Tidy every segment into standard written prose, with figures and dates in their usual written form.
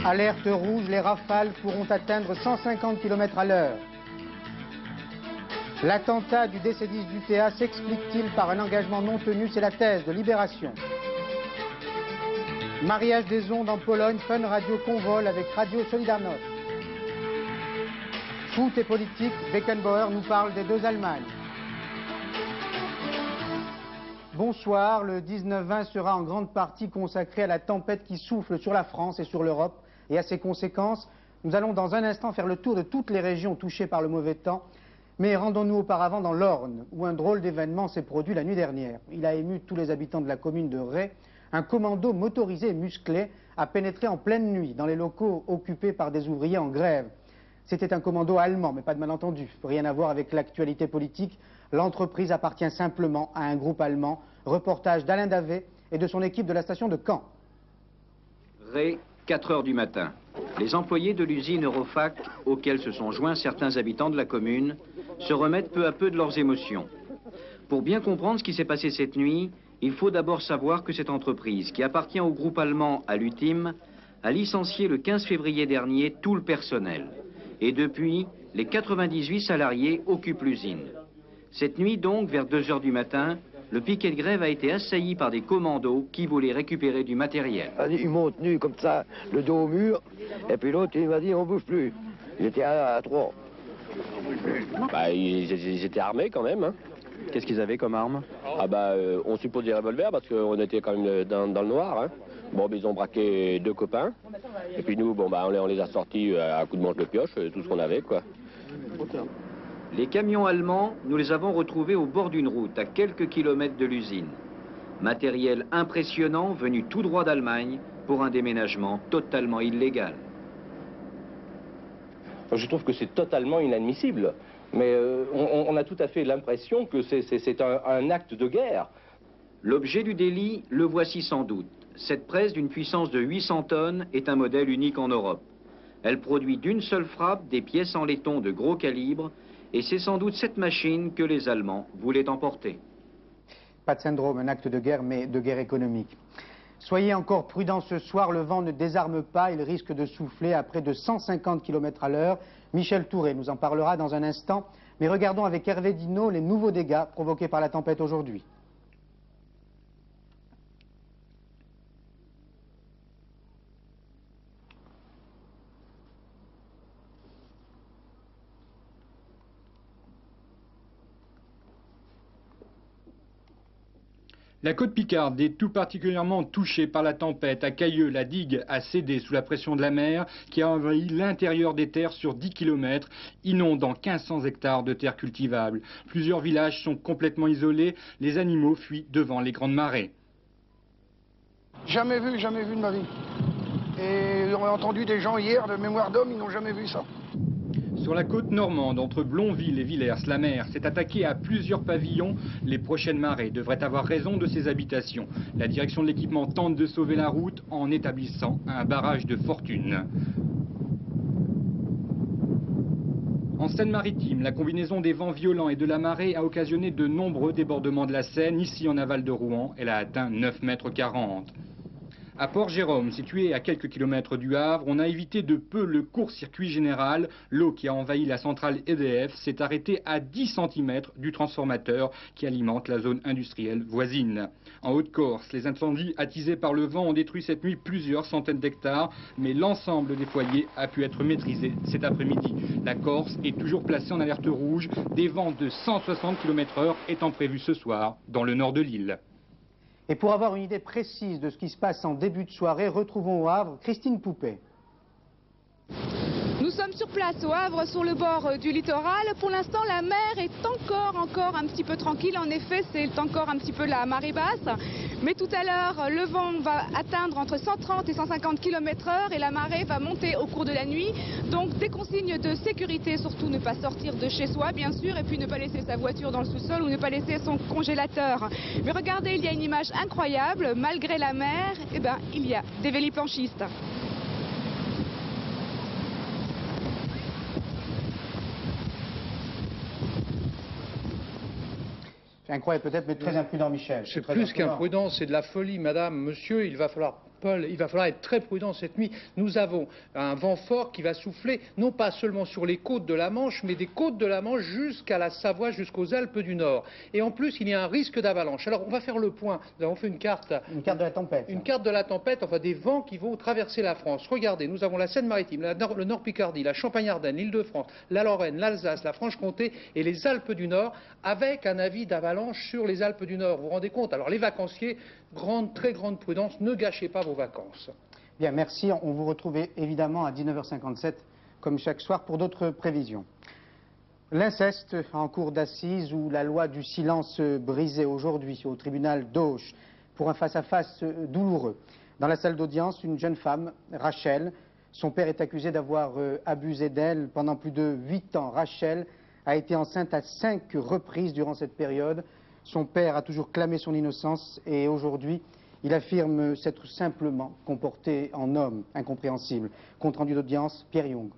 Alerte rouge, les rafales pourront atteindre 150 km à l'heure. L'attentat du DC-10 d'UTA s'explique-t-il par un engagement non tenu? C'est la thèse de Libération. Mariage des ondes en Pologne, Fun Radio convole avec Radio Solidarność. Foot et politique, Beckenbauer nous parle des deux Allemagnes. Bonsoir, le 19-20 sera en grande partie consacré à la tempête qui souffle sur la France et sur l'Europe et à ses conséquences. Nous allons dans un instant faire le tour de toutes les régions touchées par le mauvais temps. Mais rendons-nous auparavant dans l'Orne, où un drôle d'événement s'est produit la nuit dernière. Il a ému tous les habitants de la commune de Ray. Un commando motorisé et musclé a pénétré en pleine nuit dans les locaux occupés par des ouvriers en grève. C'était un commando allemand, mais pas de malentendu. Rien à voir avec l'actualité politique. L'entreprise appartient simplement à un groupe allemand. Reportage d'Alain Davé et de son équipe de la station de Caen. Ray, 4 heures du matin. Les employés de l'usine Eurofac, auxquels se sont joints certains habitants de la commune, se remettent peu à peu de leurs émotions. Pour bien comprendre ce qui s'est passé cette nuit, il faut d'abord savoir que cette entreprise, qui appartient au groupe allemand Alutim, a licencié le 15 février dernier tout le personnel. Et depuis, les 98 salariés occupent l'usine. Cette nuit donc, vers 2 heures du matin, le piquet de grève a été assailli par des commandos qui voulaient récupérer du matériel. Ils m'ont tenu comme ça, le dos au mur, et puis l'autre il m'a dit on bouge plus. Il était à 3. Bah, ils étaient armés quand même. Hein. Qu'est-ce qu'ils avaient comme arme? Ah bah, on suppose des revolvers parce qu'on était quand même dans le noir. Hein. Bon, ils ont braqué 2 copains. Et puis nous, bon, bah, on les a sortis à coups de manche de pioche, tout ce qu'on avait, quoi. Les camions allemands, nous les avons retrouvés au bord d'une route, à quelques kilomètres de l'usine. Matériel impressionnant venu tout droit d'Allemagne pour un déménagement totalement illégal. Je trouve que c'est totalement inadmissible. Mais on a tout à fait l'impression que c'est un acte de guerre. L'objet du délit, le voici sans doute. Cette presse d'une puissance de 800 tonnes est un modèle unique en Europe. Elle produit d'une seule frappe des pièces en laiton de gros calibre et c'est sans doute cette machine que les Allemands voulaient emporter. Pas de syndrome, un acte de guerre, mais de guerre économique. Soyez encore prudents ce soir, le vent ne désarme pas, il risque de souffler à près de 150 km à l'heure. Michel Touré nous en parlera dans un instant, mais regardons avec Hervé Dino les nouveaux dégâts provoqués par la tempête aujourd'hui. La côte Picarde est tout particulièrement touchée par la tempête. À Cailleux, la digue a cédé sous la pression de la mer qui a envahi l'intérieur des terres sur 10 km, inondant 1500 hectares de terres cultivables. Plusieurs villages sont complètement isolés, les animaux fuient devant les grandes marées. Jamais vu de ma vie. Et on a entendu des gens hier de mémoire d'homme, ils n'ont jamais vu ça. Sur la côte normande, entre Blonville et Villers, la mer s'est attaquée à plusieurs pavillons. Les prochaines marées devraient avoir raison de ces habitations. La direction de l'équipement tente de sauver la route en établissant un barrage de fortune. En Seine-Maritime, la combinaison des vents violents et de la marée a occasionné de nombreux débordements de la Seine. Ici, en aval de Rouen, elle a atteint 9,40 m. À Port-Jérôme, situé à quelques kilomètres du Havre, on a évité de peu le court-circuit général. L'eau qui a envahi la centrale EDF s'est arrêtée à 10 cm du transformateur qui alimente la zone industrielle voisine. En Haute-Corse, les incendies attisés par le vent ont détruit cette nuit plusieurs centaines d'hectares, mais l'ensemble des foyers a pu être maîtrisé cet après-midi. La Corse est toujours placée en alerte rouge, des vents de 160 km/h étant prévus ce soir dans le nord de l'île. Et pour avoir une idée précise de ce qui se passe en début de soirée, retrouvons au Havre Christine Poupet. Nous sommes sur place au Havre, sur le bord du littoral. Pour l'instant, la mer est encore un petit peu tranquille. En effet, c'est encore un petit peu la marée basse. Mais tout à l'heure, le vent va atteindre entre 130 et 150 km/h et la marée va monter au cours de la nuit. Donc des consignes de sécurité, surtout ne pas sortir de chez soi, bien sûr, et puis ne pas laisser sa voiture dans le sous-sol ou ne pas laisser son congélateur. Mais regardez, il y a une image incroyable. Malgré la mer, eh ben, il y a des véliplanchistes. C'est incroyable peut-être, mais très imprudent, Michel. C'est plus qu'imprudent, c'est de la folie, madame, monsieur, il va falloir Paul, il va falloir être très prudent cette nuit. Nous avons un vent fort qui va souffler, non pas seulement sur les côtes de la Manche, mais des côtes de la Manche jusqu'à la Savoie, jusqu'aux Alpes du Nord. Et en plus, il y a un risque d'avalanche. Alors, on va faire le point. Nous avons fait une carte. Une carte de la tempête. Une carte de la tempête, enfin des vents qui vont traverser la France. Regardez, nous avons la Seine-Maritime, le Nord-Picardie, la Champagne-Ardenne, l'Île-de-France, la Lorraine, l'Alsace, la Franche-Comté et les Alpes du Nord, avec un avis d'avalanche sur les Alpes du Nord. Vous vous rendez compte? Alors, les vacanciers, très grande prudence, ne gâchez pas vos vacances. Bien, merci. On vous retrouve évidemment à 19h57, comme chaque soir, pour d'autres prévisions. L'inceste en cour d'assises ou la loi du silence brisée aujourd'hui au tribunal d'Auch pour un face-à-face douloureux. Dans la salle d'audience, une jeune femme, Rachel, son père est accusé d'avoir abusé d'elle pendant plus de 8 ans. Rachel a été enceinte à 5 reprises durant cette période. Son père a toujours clamé son innocence et aujourd'hui, il affirme s'être simplement comporté en homme incompréhensible. Compte rendu d'audience, Pierre Young.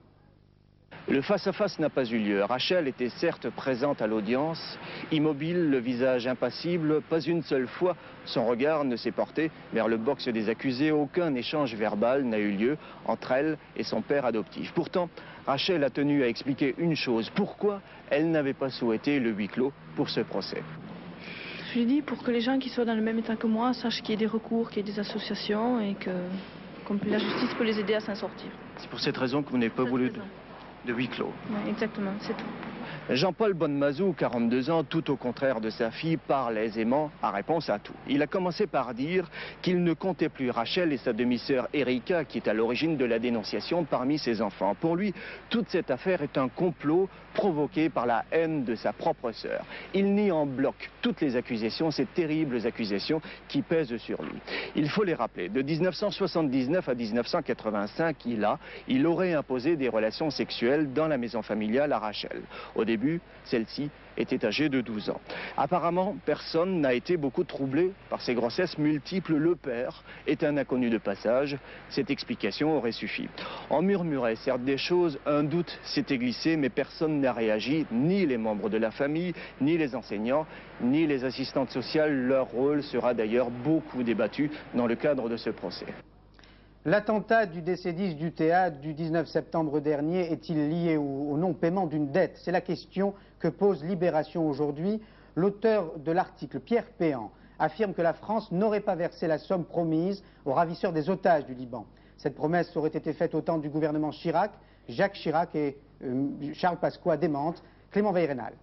Le face-à-face n'a pas eu lieu. Rachel était certes présente à l'audience, immobile, le visage impassible. Pas une seule fois, son regard ne s'est porté vers le box des accusés. Aucun échange verbal n'a eu lieu entre elle et son père adoptif. Pourtant, Rachel a tenu à expliquer une chose. Pourquoi elle n'avait pas souhaité le huis clos pour ce procès? Je lui dis pour que les gens qui soient dans le même état que moi sachent qu'il y ait des recours, qu'il y ait des associations et que la justice peut les aider à s'en sortir. C'est pour cette raison que vous n'avez pas voulu de huis clos. Oui, exactement, c'est tout. Jean-Paul Bonnemazou, 42 ans, tout au contraire de sa fille, parle aisément à réponse à tout. Il a commencé par dire qu'il ne comptait plus Rachel et sa demi-sœur Erika, qui est à l'origine de la dénonciation, parmi ses enfants. Pour lui, toute cette affaire est un complot provoqué par la haine de sa propre sœur. Il nie en bloc toutes les accusations, ces terribles accusations qui pèsent sur lui. Il faut les rappeler, de 1979 à 1985, il aurait imposé des relations sexuelles dans la maison familiale à Rachel. Au début, celle-ci était âgée de 12 ans. Apparemment, personne n'a été beaucoup troublé par ces grossesses multiples. Le père est un inconnu de passage. Cette explication aurait suffi. On murmurait certes des choses, un doute s'était glissé, mais personne n'a réagi, ni les membres de la famille, ni les enseignants, ni les assistantes sociales. Leur rôle sera d'ailleurs beaucoup débattu dans le cadre de ce procès. L'attentat du décédiste du théâtre du 19 septembre dernier est-il lié au non-paiement d'une dette? C'est la question que pose Libération aujourd'hui. L'auteur de l'article, Pierre Péan, affirme que la France n'aurait pas versé la somme promise aux ravisseurs des otages du Liban. Cette promesse aurait été faite au temps du gouvernement Chirac. Jacques Chirac et Charles Pasqua démentent. Clément Veyrenal.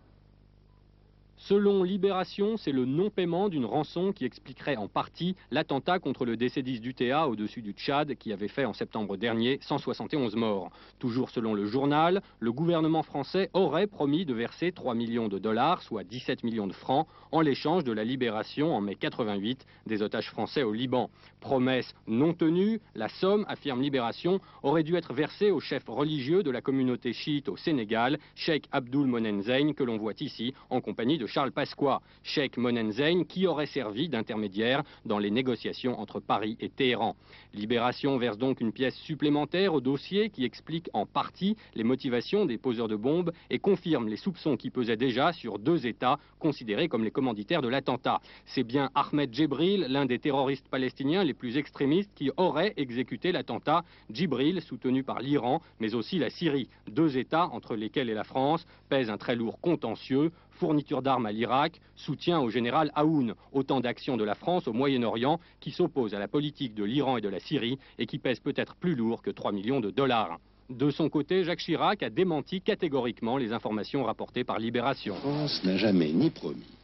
Selon Libération, c'est le non-paiement d'une rançon qui expliquerait en partie l'attentat contre le décédiste d'UTA au-dessus du Tchad qui avait fait en septembre dernier 171 morts. Toujours selon le journal, le gouvernement français aurait promis de verser 3 millions de dollars, soit 17 millions de francs, en l'échange de la libération en mai 88 des otages français au Liban. Promesse non tenue, la somme, affirme Libération, aurait dû être versée au chef religieux de la communauté chiite au Sénégal, Cheikh Abdul Monenzeyn, que l'on voit ici en compagnie de Charles Pasqua, Cheikh Monenzeyn, qui aurait servi d'intermédiaire dans les négociations entre Paris et Téhéran. Libération verse donc une pièce supplémentaire au dossier qui explique en partie les motivations des poseurs de bombes et confirme les soupçons qui pesaient déjà sur 2 États considérés comme les commanditaires de l'attentat. C'est bien Ahmed Djibril, l'un des terroristes palestiniens les plus extrémistes, qui aurait exécuté l'attentat. Djibril, soutenu par l'Iran, mais aussi la Syrie. 2 États entre lesquels et la France pèse un très lourd contentieux. Fourniture d'armes à l'Irak, soutien au général Aoun, autant d'actions de la France au Moyen-Orient qui s'opposent à la politique de l'Iran et de la Syrie et qui pèsent peut-être plus lourd que 3 millions de dollars. De son côté, Jacques Chirac a démenti catégoriquement les informations rapportées par Libération. La France n'a jamais ni promis,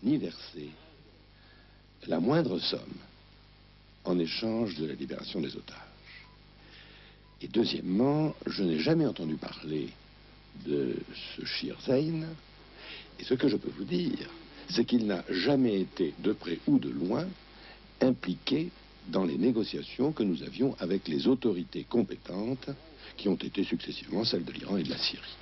ni versé la moindre somme en échange de la libération des otages. Et deuxièmement, je n'ai jamais entendu parler de ce Shirzein. Et ce que je peux vous dire, c'est qu'il n'a jamais été, de près ou de loin, impliqué dans les négociations que nous avions avec les autorités compétentes, qui ont été successivement celles de l'Iran et de la Syrie.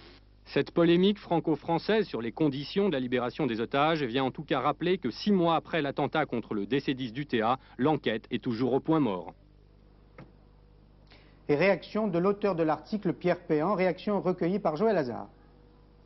Cette polémique franco-française sur les conditions de la libération des otages vient en tout cas rappeler que 6 mois après l'attentat contre le décédiste d'UTA, l'enquête est toujours au point mort. Et réaction de l'auteur de l'article, Pierre Péan, réaction recueillie par Joël Hazard.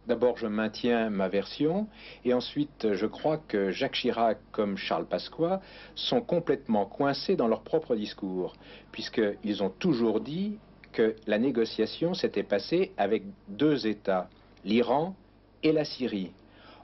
D'abord, je maintiens ma version, et ensuite, je crois que Jacques Chirac comme Charles Pasqua sont complètement coincés dans leur propre discours, puisqu'ils ont toujours dit que la négociation s'était passée avec deux États, l'Iran et la Syrie.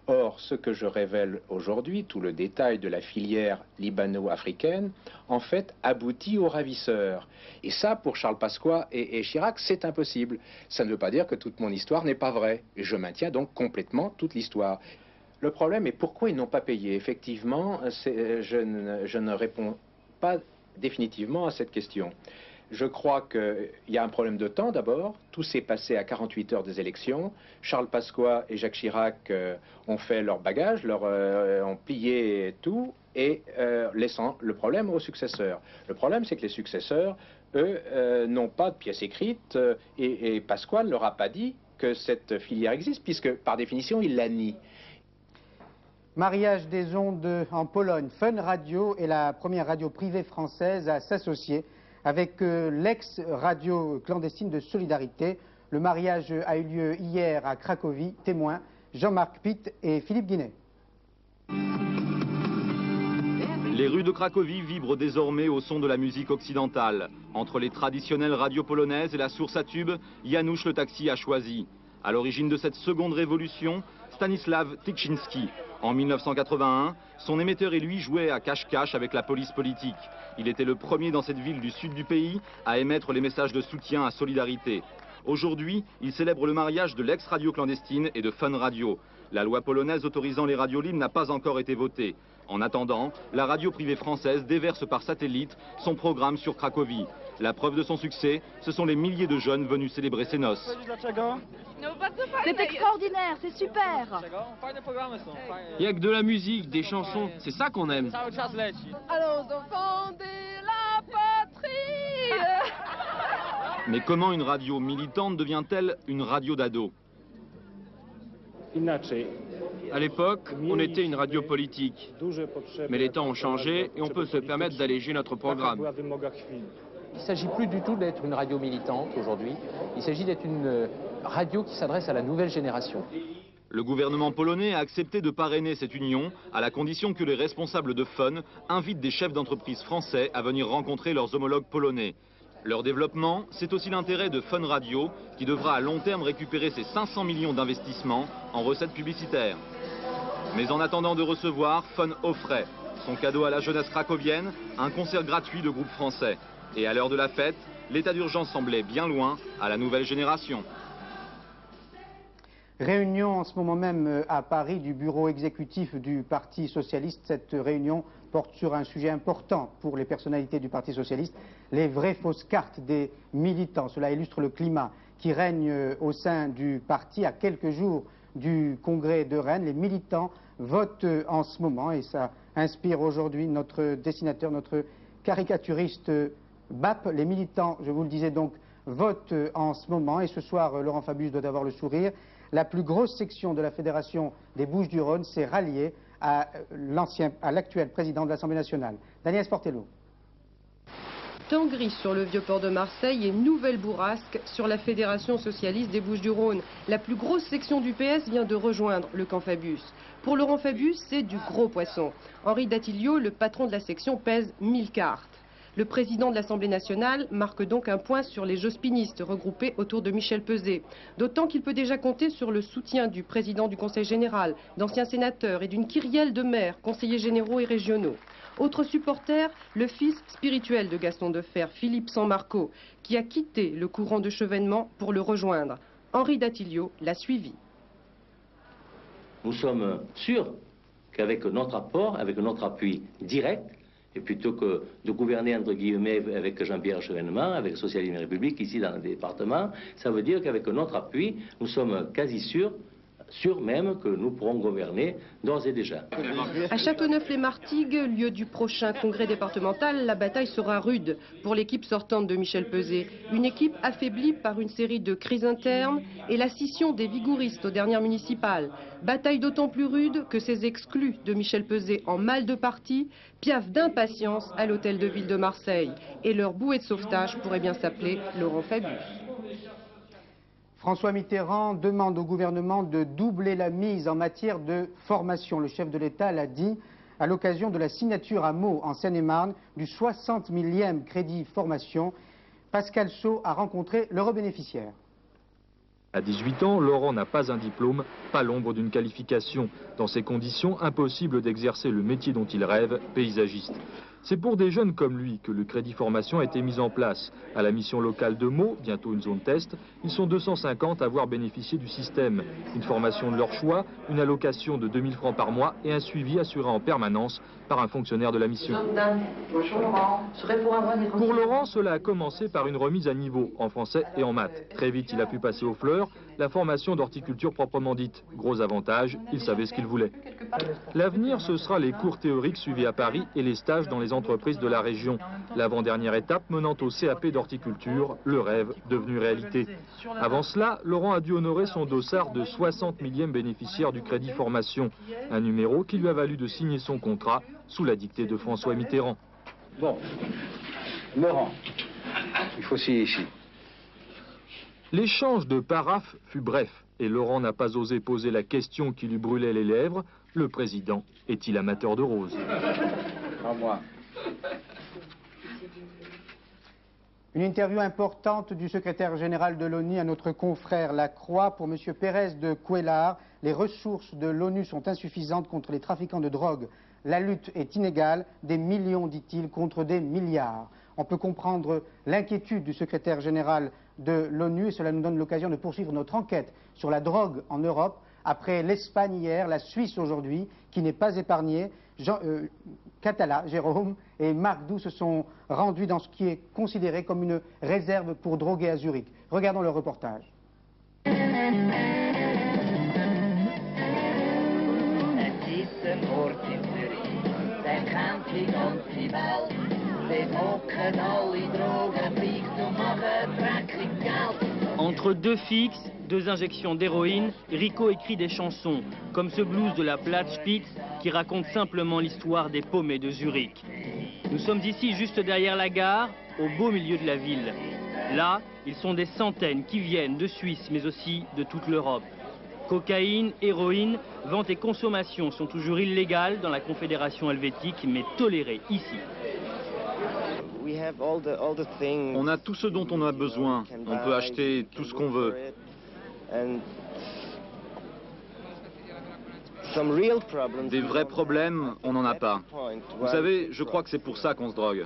Or, ce que je révèle aujourd'hui, tout le détail de la filière libano-africaine, en fait, aboutit aux ravisseurs. Et ça, pour Charles Pasqua et Chirac, c'est impossible. Ça ne veut pas dire que toute mon histoire n'est pas vraie. Et je maintiens donc complètement toute l'histoire. Le problème est pourquoi ils n'ont pas payé. Effectivement, je ne réponds pas définitivement à cette question. Je crois qu'il y a un problème de temps d'abord. Tout s'est passé à 48 heures des élections. Charles Pasqua et Jacques Chirac ont fait leur bagage, ont plié tout, et laissant le problème aux successeurs. Le problème, c'est que les successeurs, eux, n'ont pas de pièce écrite, et Pasqua ne leur a pas dit que cette filière existe, puisque par définition, il la nie. Mariage des ondes en Pologne. Fun Radio est la première radio privée française à s'associer avec l'ex-radio clandestine de Solidarité. Le mariage a eu lieu hier à Cracovie. Témoins Jean-Marc Pitt et Philippe Guinet. Les rues de Cracovie vibrent désormais au son de la musique occidentale. Entre les traditionnelles radios polonaises et la source à tube, Janusz le taxi a choisi. À l'origine de cette seconde révolution, Stanisław Tyszynski. En 1981, son émetteur et lui jouaient à cache-cache avec la police politique. Il était le premier dans cette ville du sud du pays à émettre les messages de soutien à Solidarité. Aujourd'hui, il célèbre le mariage de l'ex-radio clandestine et de Fun Radio. La loi polonaise autorisant les radios libres n'a pas encore été votée. En attendant, la radio privée française déverse par satellite son programme sur Cracovie. La preuve de son succès, ce sont les milliers de jeunes venus célébrer ses noces. C'est extraordinaire, c'est super. Il n'y a que de la musique, des chansons, c'est ça qu'on aime. Allons enfants de la patrie. Mais comment une radio militante devient-elle une radio d'ados? À l'époque, on était une radio politique. Mais les temps ont changé et on peut se permettre d'alléger notre programme. Il ne s'agit plus du tout d'être une radio militante aujourd'hui. Il s'agit d'être une radio qui s'adresse à la nouvelle génération. Le gouvernement polonais a accepté de parrainer cette union à la condition que les responsables de Fun invitent des chefs d'entreprise français à venir rencontrer leurs homologues polonais. Leur développement, c'est aussi l'intérêt de Fun Radio qui devra à long terme récupérer ses 500 millions d'investissements en recettes publicitaires. Mais en attendant de recevoir, Fun offrait son cadeau à la jeunesse cracovienne, un concert gratuit de groupes français. Et à l'heure de la fête, l'état d'urgence semblait bien loin à la nouvelle génération. Réunion en ce moment même à Paris du bureau exécutif du Parti Socialiste. Cette réunion porte sur un sujet important pour les personnalités du Parti Socialiste, les vraies fausses cartes des militants. Cela illustre le climat qui règne au sein du parti à quelques jours du congrès de Rennes. Les militants votent en ce moment et ça inspire aujourd'hui notre dessinateur, notre caricaturiste BAP. Les militants, je vous le disais donc, votent en ce moment et ce soir, Laurent Fabius doit avoir le sourire. La plus grosse section de la Fédération des Bouches-du-Rhône s'est ralliée à l'actuel président de l'Assemblée nationale, Daniel Sportello. Temps gris sur le vieux port de Marseille et nouvelle bourrasque sur la Fédération socialiste des Bouches-du-Rhône. La plus grosse section du PS vient de rejoindre le camp Fabius. Pour Laurent Fabius, c'est du gros poisson. Henri Datilio, le patron de la section, pèse 1000 cartes. Le président de l'Assemblée nationale marque donc un point sur les jospinistes regroupés autour de Michel Peuzet. D'autant qu'il peut déjà compter sur le soutien du président du Conseil général, d'anciens sénateurs et d'une kyrielle de maires, conseillers généraux et régionaux. Autre supporter, le fils spirituel de Gaston Defferre, Philippe Sanmarco, qui a quitté le courant de Chevènement pour le rejoindre. Henri Datilio l'a suivi. Nous sommes sûrs qu'avec notre apport, avec notre appui direct, et plutôt que de gouverner, entre guillemets, avec Jean-Pierre Chevènement, avec Socialisme et République, ici dans le département, ça veut dire qu'avec notre appui, nous sommes quasi sûrs même que nous pourrons gouverner d'ores et déjà. À Châteauneuf-les-Martigues, lieu du prochain congrès départemental, la bataille sera rude pour l'équipe sortante de Michel Peuzet. Une équipe affaiblie par une série de crises internes et la scission des vigouristes aux dernières municipales. Bataille d'autant plus rude que ces exclus de Michel Peuzet en mal de parti piaffent d'impatience à l'hôtel de ville de Marseille. Et leur bouée de sauvetage pourrait bien s'appeler Laurent Fabius. François Mitterrand demande au gouvernement de doubler la mise en matière de formation. Le chef de l'État l'a dit à l'occasion de la signature à Meaux, en Seine-et-Marne, du 60 millième crédit formation. Pascal Sceaux a rencontré l'heureux bénéficiaire. À 18 ans, Laurent n'a pas un diplôme, pas l'ombre d'une qualification. Dans ces conditions, impossible d'exercer le métier dont il rêve, paysagiste. C'est pour des jeunes comme lui que le crédit formation a été mis en place. À la mission locale de Meaux, bientôt une zone test, ils sont 250 à avoir bénéficié du système. Une formation de leur choix, une allocation de 2000 francs par mois et un suivi assuré en permanence par un fonctionnaire de la mission. Bonjour Laurent. Pour Laurent, cela a commencé par une remise à niveau en français et en maths. Très vite, il a pu passer aux fleurs, la formation d'horticulture proprement dite. Gros avantage, il savait ce qu'il voulait. L'avenir, ce sera les cours théoriques suivis à Paris et les stages dans les entreprises de la région. L'avant-dernière étape menant au CAP d'horticulture, le rêve devenu réalité. Avant cela, Laurent a dû honorer son dossard de 60 millième bénéficiaire du crédit formation. Un numéro qui lui a valu de signer son contrat sous la dictée de François Mitterrand. Bon, Laurent, il faut signer ici. L'échange de paraphes fut bref et Laurent n'a pas osé poser la question qui lui brûlait les lèvres. Le président est-il amateur de roses? Pas moi. Une interview importante du secrétaire général de l'ONU à notre confrère Lacroix. Pour M. Pérez de Cuellar, les ressources de l'ONU sont insuffisantes contre les trafiquants de drogue. La lutte est inégale, des millions, dit-il, contre des milliards. On peut comprendre l'inquiétude du secrétaire général de l'ONU et cela nous donne l'occasion de poursuivre notre enquête sur la drogue en Europe. Après l'Espagne hier, la Suisse aujourd'hui, qui n'est pas épargnée. Catala, Jérôme et Marc Doux se sont rendus dans ce qui est considéré comme une réserve pour droguer à Zurich. Regardons le reportage. Entre deux fixes, deux injections d'héroïne, Rico écrit des chansons, comme ce blues de la Plattspitz qui raconte simplement l'histoire des paumés de Zurich. Nous sommes ici juste derrière la gare, au beau milieu de la ville. Là, ils sont des centaines qui viennent de Suisse, mais aussi de toute l'Europe. Cocaïne, héroïne, vente et consommation sont toujours illégales dans la Confédération helvétique, mais tolérées ici. On a tout ce dont on a besoin. On peut acheter tout ce qu'on veut. Des vrais problèmes, on n'en a pas. Vous savez, je crois que c'est pour ça qu'on se drogue.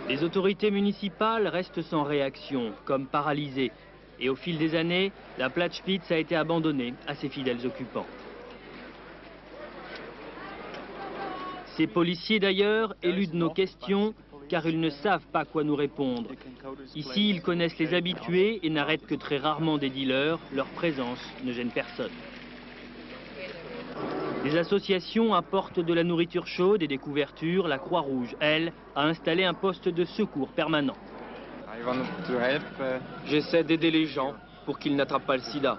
Les autorités municipales restent sans réaction, comme paralysées. Et au fil des années, la Plattspitz a été abandonnée à ses fidèles occupants. Ces policiers d'ailleurs éludent nos questions car ils ne savent pas quoi nous répondre. Ici, ils connaissent les habitués et n'arrêtent que très rarement des dealers. Leur présence ne gêne personne. Les associations apportent de la nourriture chaude et des couvertures. La Croix-Rouge, elle, a installé un poste de secours permanent. J'essaie d'aider les gens pour qu'ils n'attrapent pas le sida.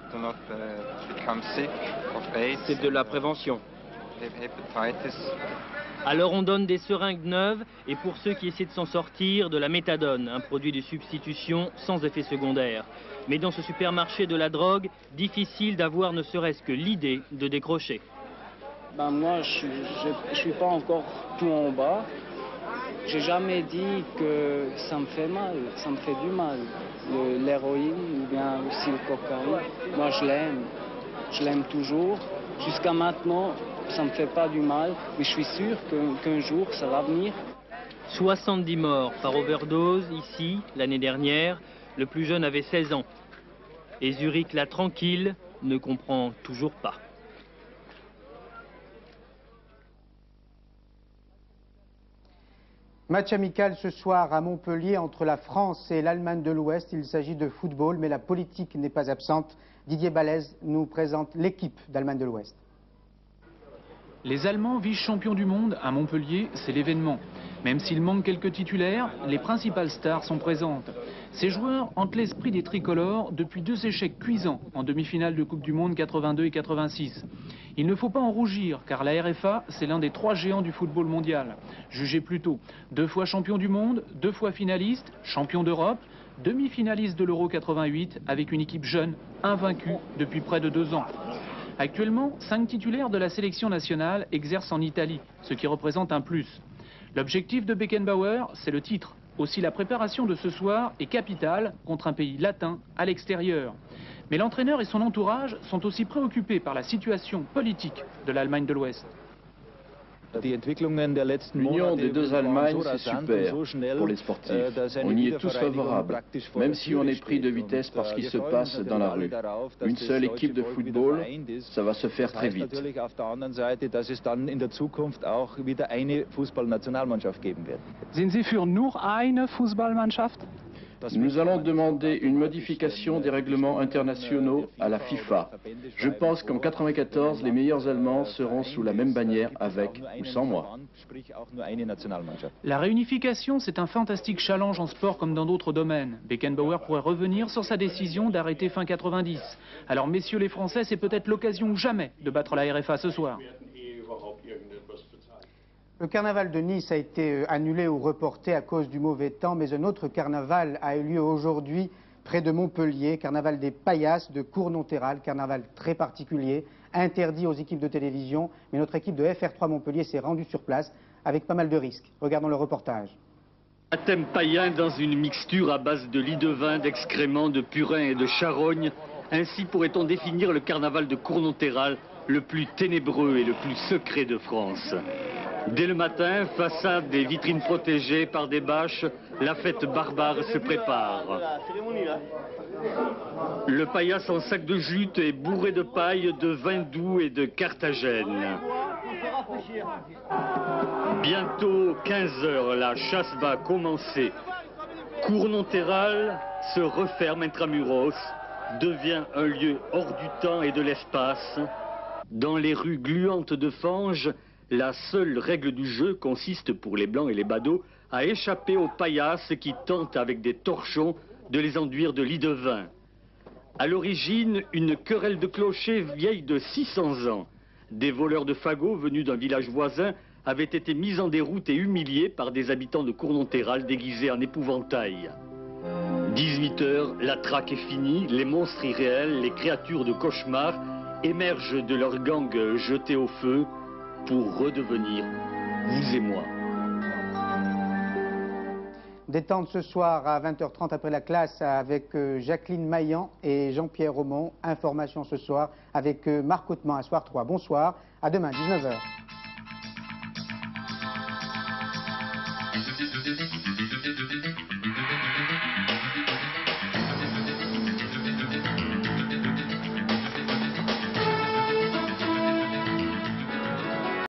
C'est de la prévention. Alors on donne des seringues neuves et pour ceux qui essaient de s'en sortir, de la méthadone, un produit de substitution sans effet secondaire. Mais dans ce supermarché de la drogue, difficile d'avoir ne serait-ce que l'idée de décrocher. Moi, je suis pas encore tout en bas. J'ai jamais dit que ça me fait mal, ça me fait du mal. L'héroïne ou bien aussi le cocaïne, moi je l'aime toujours. Jusqu'à maintenant, ça me fait pas du mal, mais je suis sûr qu'un jour, ça va venir. 70 morts par overdose ici, l'année dernière. Le plus jeune avait 16 ans. Et Zurich, la tranquille, ne comprend toujours pas. Match amical ce soir à Montpellier entre la France et l'Allemagne de l'Ouest. Il s'agit de football, mais la politique n'est pas absente. Didier Balèze nous présente l'équipe d'Allemagne de l'Ouest. Les Allemands vice-champions du monde à Montpellier, c'est l'événement. Même s'il manque quelques titulaires, les principales stars sont présentes. Ces joueurs hantent l'esprit des tricolores depuis 2 échecs cuisants en demi-finale de Coupe du Monde 82 et 86. Il ne faut pas en rougir car la RFA, c'est l'un des 3 géants du football mondial. Jugez plutôt 2 fois champion du monde, 2 fois finaliste, champion d'Europe, demi-finaliste de l'Euro 88 avec une équipe jeune, invaincue depuis près de 2 ans. Actuellement, 5 titulaires de la sélection nationale exercent en Italie, ce qui représente un plus. L'objectif de Beckenbauer, c'est le titre. Aussi, la préparation de ce soir est capitale contre un pays latin à l'extérieur. Mais l'entraîneur et son entourage sont aussi préoccupés par la situation politique de l'Allemagne de l'Ouest. L'union des deux Allemagnes, c'est super pour les sportifs. On y est tous favorables, même si on est pris de vitesse par ce qui se passe dans la rue. Une seule équipe de football, ça va se faire très vite. Sind Sie für nur eine Fußballmannschaft? Nous allons demander une modification des règlements internationaux à la FIFA. Je pense qu'en 1994, les meilleurs Allemands seront sous la même bannière avec ou sans moi. La réunification, c'est un fantastique challenge en sport comme dans d'autres domaines. Beckenbauer pourrait revenir sur sa décision d'arrêter fin 90. Alors messieurs les Français, c'est peut-être l'occasion ou jamais de battre la RFA ce soir. Le carnaval de Nice a été annulé ou reporté à cause du mauvais temps, mais un autre carnaval a eu lieu aujourd'hui près de Montpellier, carnaval des paillasses de Cournonterral, carnaval très particulier, interdit aux équipes de télévision, mais notre équipe de FR3 Montpellier s'est rendue sur place avec pas mal de risques. Regardons le reportage. Un thème païen dans une mixture à base de lit de vin, d'excréments, de purin et de charogne. Ainsi pourrait-on définir le carnaval de Cournonterral, le plus ténébreux et le plus secret de France. Dès le matin, façade des vitrines protégées par des bâches, la fête barbare se prépare. Le paillasse en sac de jute est bourré de paille, de vin doux et de Carthagène. Bientôt 15 h, la chasse va commencer. Cournonterral se referme intramuros, devient un lieu hors du temps et de l'espace. Dans les rues gluantes de fange, la seule règle du jeu consiste pour les blancs et les badauds à échapper aux paillasses qui tentent avec des torchons de les enduire de lit de vin. À l'origine, une querelle de clochers vieille de 600 ans. Des voleurs de fagots venus d'un village voisin avaient été mis en déroute et humiliés par des habitants de Cournonterral déguisés en épouvantail. 18 h, la traque est finie, les monstres irréels, les créatures de cauchemar émergent de leur gang jeté au feu pour redevenir vous et moi. Détente ce soir à 20 h 30 après la classe avec Jacqueline Maillan et Jean-Pierre Aumont. Information ce soir avec Marc Hautement à Soir 3. Bonsoir, à demain 19 h.